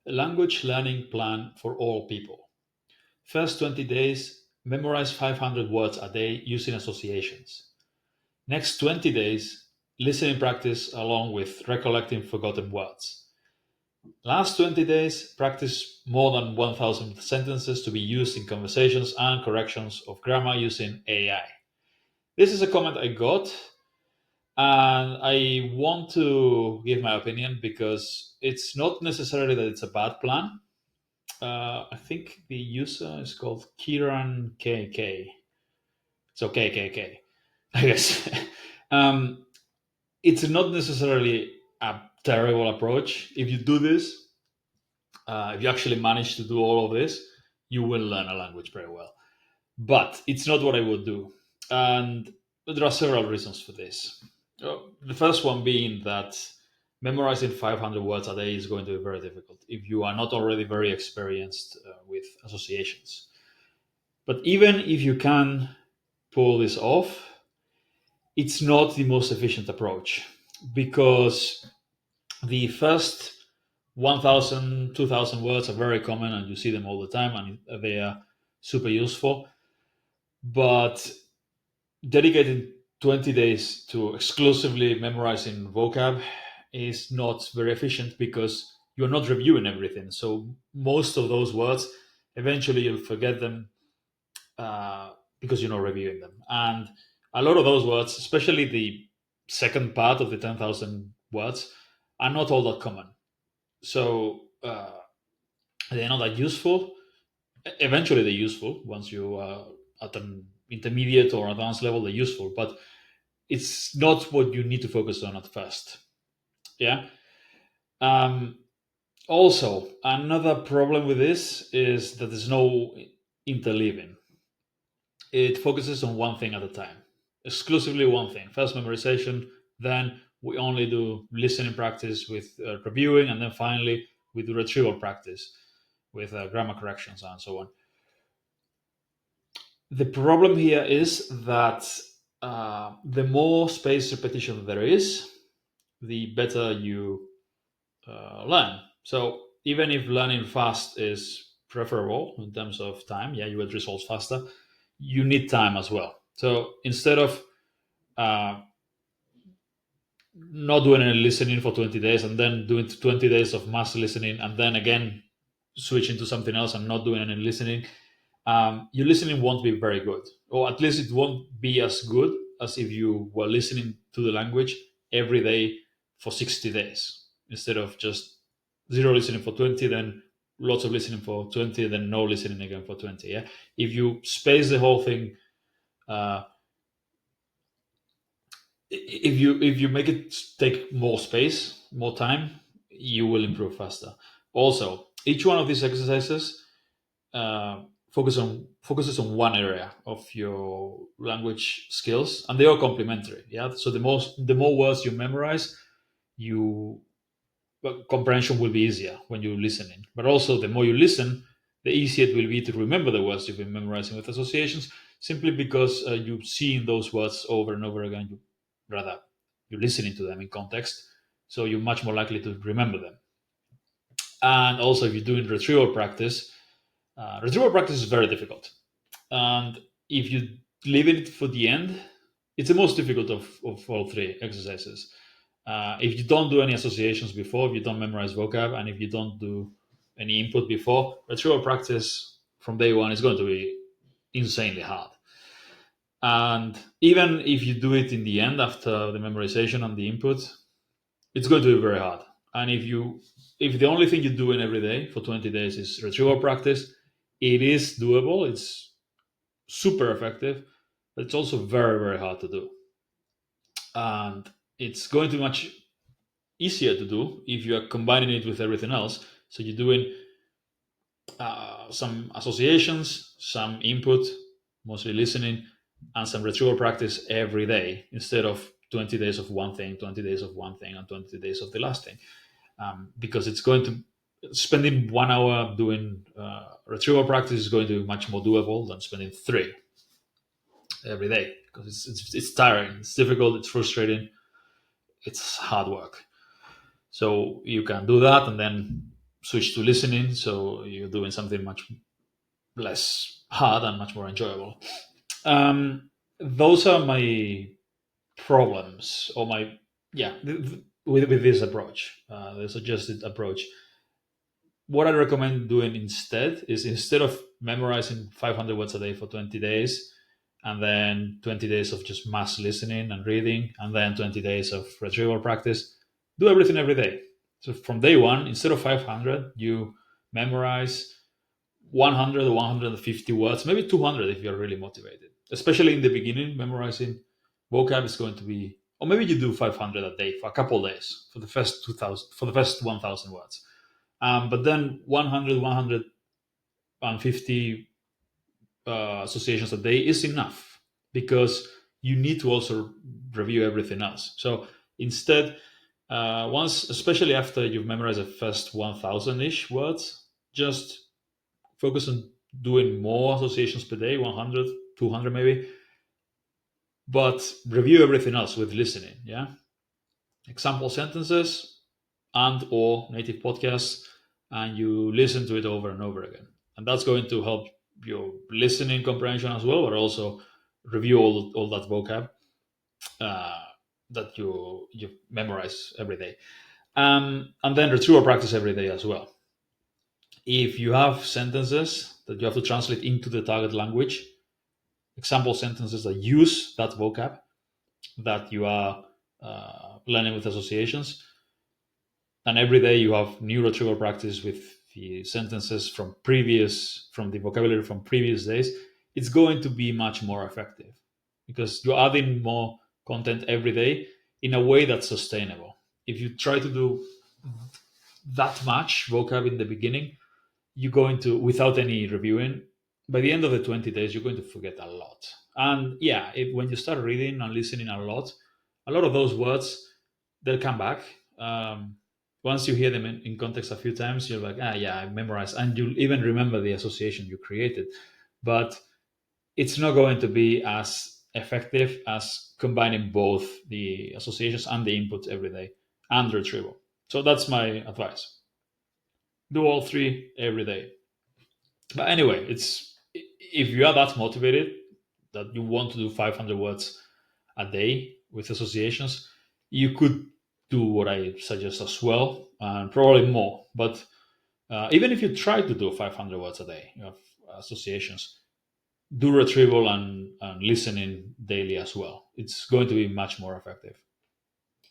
A language learning plan for all people. First 20 days, memorize 500 words a day using associations. Next 20 days, listening practice along with recollecting forgotten words. Last 20 days, practice more than 1,000 sentences to be used in conversations and corrections of grammar using AI. This is a comment I got, and I want to give my opinion because it's not necessarily that it's a bad plan. I think the user is called Kiran KK. So KKK, I guess. um, it's not necessarily a terrible approach. If you do this, if you actually manage to do all of this, you will learn a language very well. But it's not what I would do. And there are several reasons for this. The first one being that memorizing 500 words a day is going to be very difficult if you are not already very experienced with associations. But even if you can pull this off, it's not the most efficient approach because the first 1,000, 2,000 words are very common and you see them all the time and they are super useful. But dedicating 20 days to exclusively memorizing vocab is not very efficient because you're not reviewing everything. So most of those words, eventually you'll forget them because you're not reviewing them. And a lot of those words, especially the second part of the 10,000 words, are not all that common. So they're not that useful. Eventually, they're useful once you are at an intermediate or advanced level. They're useful, but it's not what you need to focus on at first. Yeah. Um, Also, another problem with this is that there's no interleaving. It focuses on one thing at a time, exclusively one thing. First memorization, then we only do listening practice with reviewing, and then finally we do retrieval practice with grammar corrections and so on. The problem here is that the more space repetition there is, the better you learn. So even if learning fast is preferable in terms of time, yeah, you get results faster. You need time as well. So instead of uh, not doing any listening for 20 days and then doing 20 days of mass listening and then again switching to something else and not doing any listening, your listening won't be very good, or at least it won't be as good as if you were listening to the language every day for 60 days instead of just zero listening for 20, then lots of listening for 20, then no listening again for 20. Yeah, if you space the whole thing, uh, if you make it take more space, more time, you will improve faster. Also, each one of these exercises uh, focuses on one area of your language skills, and they are complementary. Yeah, so the more words you memorize, you comprehension will be easier when you're listening. But also, the more you listen, the easier it will be to remember the words you've been memorizing with associations, simply because you've seen those words over and over again. Rather, you're listening to them in context, so you're much more likely to remember them. And also, if you're doing retrieval practice is very difficult. And if you leave it for the end, it's the most difficult of all three exercises. If you don't do any associations before, if you don't memorize vocab, and if you don't do any input before, retrieval practice from day one is going to be insanely hard. And even if you do it in the end after the memorization and the input, it's going to be very hard. And if the only thing you're doing every day for 20 days is retrieval practice, it is doable. It's super effective, but it's also very, very hard to do. And it's going to be much easier to do if you are combining it with everything else. So you're doing some associations, some input, mostly listening, and some retrieval practice every day instead of 20 days of one thing, 20 days of one thing, and 20 days of the last thing. Because it's going to spending 1 hour doing retrieval practice is going to be much more doable than spending three every day because it's tiring, it's difficult, it's frustrating, it's hard work. So you can do that and then switch to listening, so you're doing something much less hard and much more enjoyable. Those are my problems, or my, yeah, with this approach, the suggested approach. What I recommend doing instead is, instead of memorizing 500 words a day for 20 days, and then 20 days of just mass listening and reading, and then 20 days of retrieval practice, do everything every day. So from day one, instead of 500, you memorize 100 or 150 words, maybe 200 if you're really motivated. Especially in the beginning, memorizing vocab is going to be, or maybe you do 500 a day for a couple of days for the first 2000, for the first 1000 words. But then 100, 150 associations a day is enough, because you need to also review everything else. So instead, once, especially after you've memorized the first 1000 ish words, just focus on doing more associations per day, 100, 200 maybe, but review everything else with listening. Yeah. Example sentences and or native podcasts, and you listen to it over and over again. And that's going to help your listening comprehension as well, but also review all that vocab uh, that you memorize every day. And then retrieval practice every day as well. If you have sentences that you have to translate into the target language, example sentences that use that vocab that you are learning with associations, and every day you have new retrieval practice with the sentences from the vocabulary from previous days, it's going to be much more effective, because you're adding more content every day in a way that's sustainable. If you try to do that much vocab in the beginning, you're going to, without any reviewing, by the end of the 20 days you're going to forget a lot. And yeah, when you start reading and listening a lot of those words, they'll come back. Once you hear them in context a few times, you're like, yeah, I memorized, and you'll even remember the association you created. But it's not going to be as effective as combining both the associations and the input every day and retrieval. So that's my advice. Do all three every day. But anyway, it's, if you are that motivated that you want to do 500 words a day with associations, you could do what I suggest as well, and probably more. But even if you try to do 500 words a day, you have associations, do retrieval and listening daily as well. It's going to be much more effective.